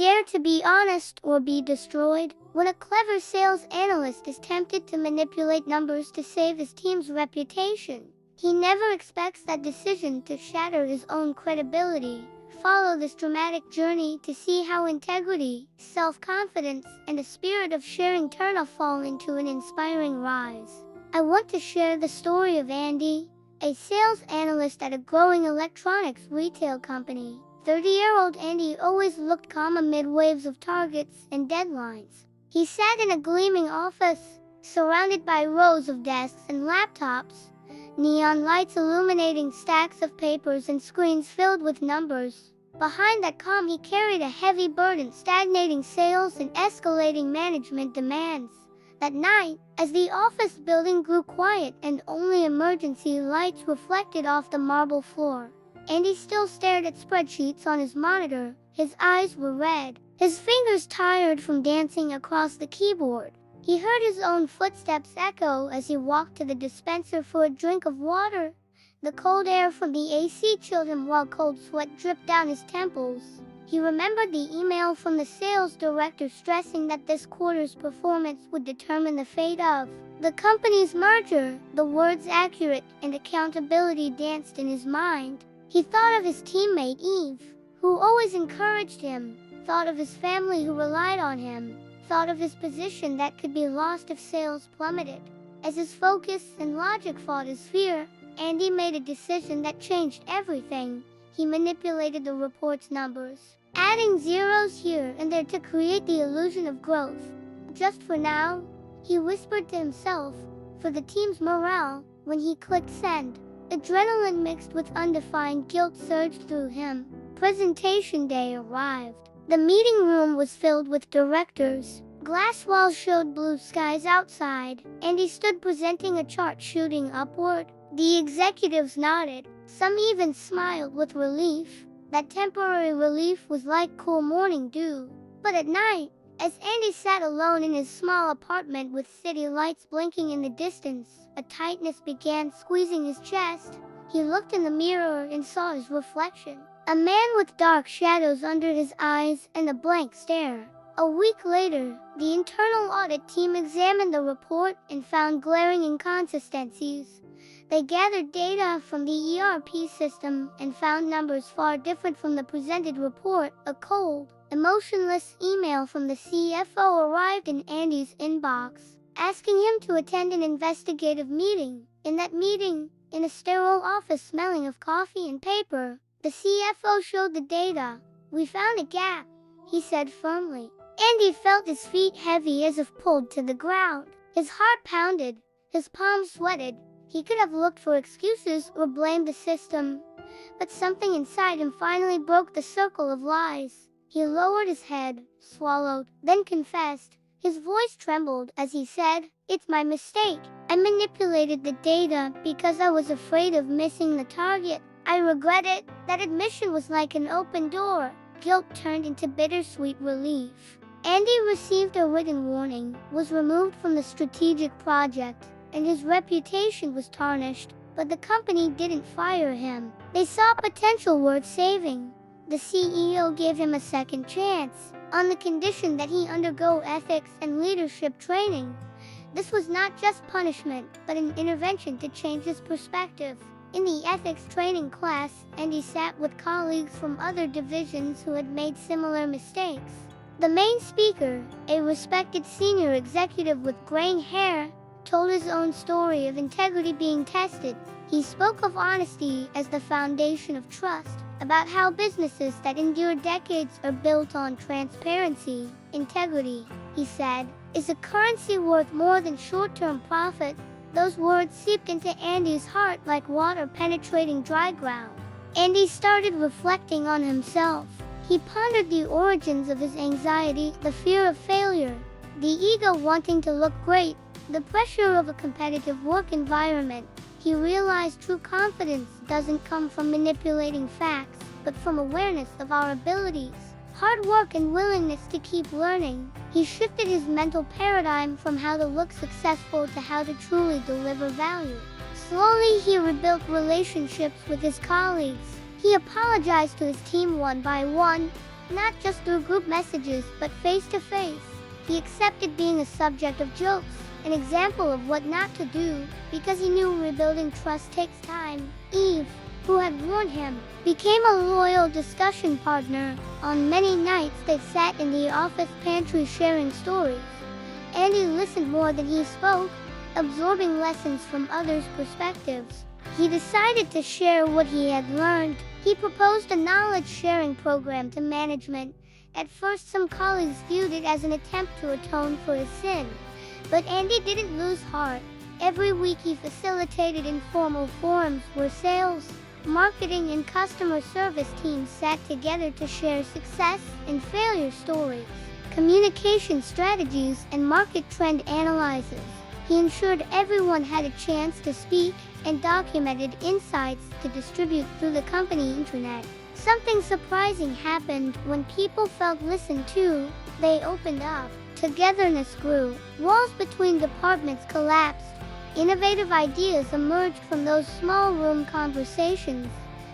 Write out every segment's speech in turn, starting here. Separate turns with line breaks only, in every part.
dare to be honest or be destroyed. When a clever sales analyst is tempted to manipulate numbers to save his team's reputation, he never expects that decision to shatter his own credibility. Follow this dramatic journey to see how integrity, self-confidence, and a spirit of sharing turn a fall into an inspiring rise. I want to share the story of Andi, a sales analyst at a growing electronics retail company. 30-year-old Andi always looked calm amid waves of targets and deadlines. He sat in a gleaming office, surrounded by rows of desks and laptops, neon lights illuminating stacks of papers and screens filled with numbers. Behind that calm he carried a heavy burden, stagnating sales and escalating management demands. That night, as the office building grew quiet and only emergency lights reflected off the marble floor, Andi still stared at spreadsheets on his monitor. His eyes were red, his fingers tired from dancing across the keyboard. He heard his own footsteps echo as he walked to the dispenser for a drink of water. The cold air from the AC chilled him while cold sweat dripped down his temples. He remembered the email from the sales director stressing that this quarter's performance would determine the fate of the company's merger. The words accurate and accountability danced in his mind. He thought of his teammate Eve, who always encouraged him, thought of his family who relied on him, thought of his position that could be lost if sales plummeted. As his focus and logic fought his fear, Andi made a decision that changed everything. He manipulated the report's numbers, adding zeros here and there to create the illusion of growth. Just for now, he whispered to himself, for the team's morale. When he clicked send, adrenaline mixed with undefined guilt surged through him. Presentation day arrived. The meeting room was filled with directors. Glass walls showed blue skies outside, and he stood presenting a chart shooting upward. The executives nodded. Some even smiled with relief. That temporary relief was like cool morning dew. But at night, as Andi sat alone in his small apartment with city lights blinking in the distance, a tightness began squeezing his chest. He looked in the mirror and saw his reflection. A man with dark shadows under his eyes and a blank stare. A week later, the internal audit team examined the report and found glaring inconsistencies. They gathered data from the ERP system and found numbers far different from the presented report. A cold, emotionless email from the CFO arrived in Andi's inbox, asking him to attend an investigative meeting. In that meeting, in a sterile office smelling of coffee and paper, the CFO showed the data. "We found a gap," he said firmly. Andi felt his feet heavy as if pulled to the ground. His heart pounded, his palms sweated. He could have looked for excuses or blamed the system, but something inside him finally broke the circle of lies. He lowered his head, swallowed, then confessed. His voice trembled as he said, "It's my mistake. I manipulated the data because I was afraid of missing the target. I regret it." That admission was like an open door. Guilt turned into bittersweet relief. Andi received a written warning, was removed from the strategic project, and his reputation was tarnished. But the company didn't fire him. They saw potential worth saving. The CEO gave him a second chance, on the condition that he undergo ethics and leadership training. This was not just punishment, but an intervention to change his perspective. In the ethics training class, Andi sat with colleagues from other divisions who had made similar mistakes. The main speaker, a respected senior executive with graying hair, told his own story of integrity being tested. He spoke of honesty as the foundation of trust, about how businesses that endure decades are built on transparency. Integrity, he said, is a currency worth more than short-term profit. Those words seeped into Andi's heart like water penetrating dry ground. Andi started reflecting on himself. He pondered the origins of his anxiety, the fear of failure, the ego wanting to look great, the pressure of a competitive work environment. He realized true confidence doesn't come from manipulating facts, but from awareness of our abilities, hard work and willingness to keep learning. He shifted his mental paradigm from how to look successful to how to truly deliver value. Slowly he rebuilt relationships with his colleagues. He apologized to his team one by one. not just through group messages, but face to face. He accepted being a subject of jokes, an example of what not to do, because he knew rebuilding trust takes time. Eve, who had warned him, became a loyal discussion partner. On many nights they sat in the office pantry sharing stories. Andi listened more than he spoke, absorbing lessons from others' perspectives. He decided to share what he had learned. He proposed a knowledge-sharing program to management. At first, some colleagues viewed it as an attempt to atone for his sin. But Andi didn't lose heart. Every week he facilitated informal forums where sales, marketing, and customer service teams sat together to share success and failure stories, communication strategies, and market trend analyses. He ensured everyone had a chance to speak and documented insights to distribute through the company intranet. Something surprising happened when people felt listened to. They opened up. Togetherness grew. Walls between departments collapsed. Innovative ideas emerged from those small room conversations.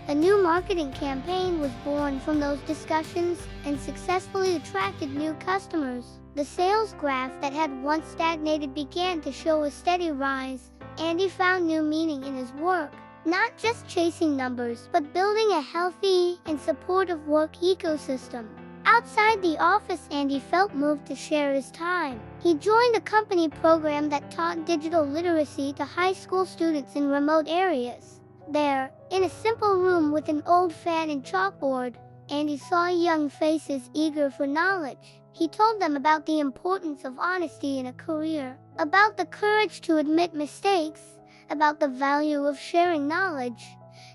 A new marketing campaign was born from those discussions and successfully attracted new customers. The sales graph that had once stagnated began to show a steady rise. Andi found new meaning in his work, not just chasing numbers, but building a healthy and supportive work ecosystem. Outside the office, Andi felt moved to share his time. He joined a company program that taught digital literacy to high school students in remote areas. There, in a simple room with an old fan and chalkboard, Andi saw young faces eager for knowledge. He told them about the importance of honesty in a career, about the courage to admit mistakes, about the value of sharing knowledge.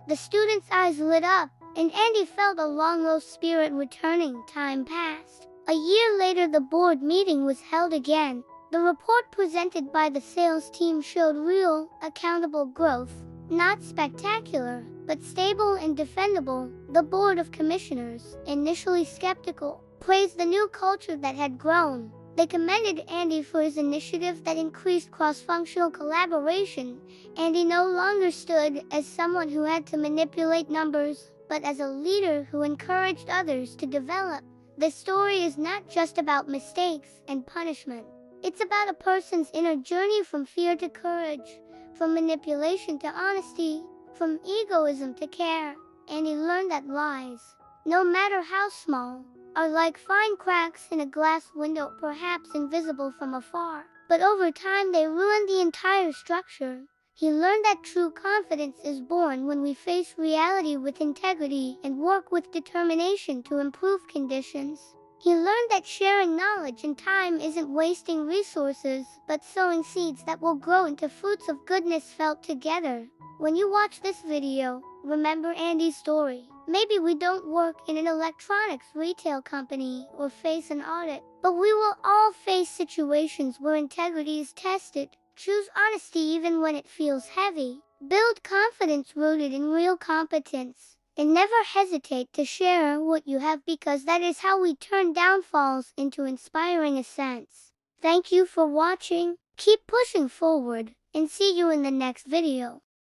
The students' eyes lit up, and Andi felt a long-lost spirit returning. Time passed. A year later, the board meeting was held again. The report presented by the sales team showed real, accountable growth. Not spectacular, but stable and defendable. The board of commissioners, initially skeptical, praised the new culture that had grown. They commended Andi for his initiative that increased cross-functional collaboration. Andi no longer stood as someone who had to manipulate numbers, but as a leader who encouraged others to develop. This story is not just about mistakes and punishment. It's about a person's inner journey from fear to courage, from manipulation to honesty, from egoism to care. Andi learned that lies, no matter how small, are like fine cracks in a glass window, perhaps invisible from afar, but over time they ruin the entire structure. He learned that true confidence is born when we face reality with integrity and work with determination to improve conditions. He learned that sharing knowledge and time isn't wasting resources, but sowing seeds that will grow into fruits of goodness felt together. When you watch this video, remember Andi's story. Maybe we don't work in an electronics retail company or face an audit, but we will all face situations where integrity is tested. Choose honesty even when it feels heavy. Build confidence rooted in real competence. And never hesitate to share what you have, because that is how we turn downfalls into inspiring ascents. Thank you for watching. Keep pushing forward, and see you in the next video.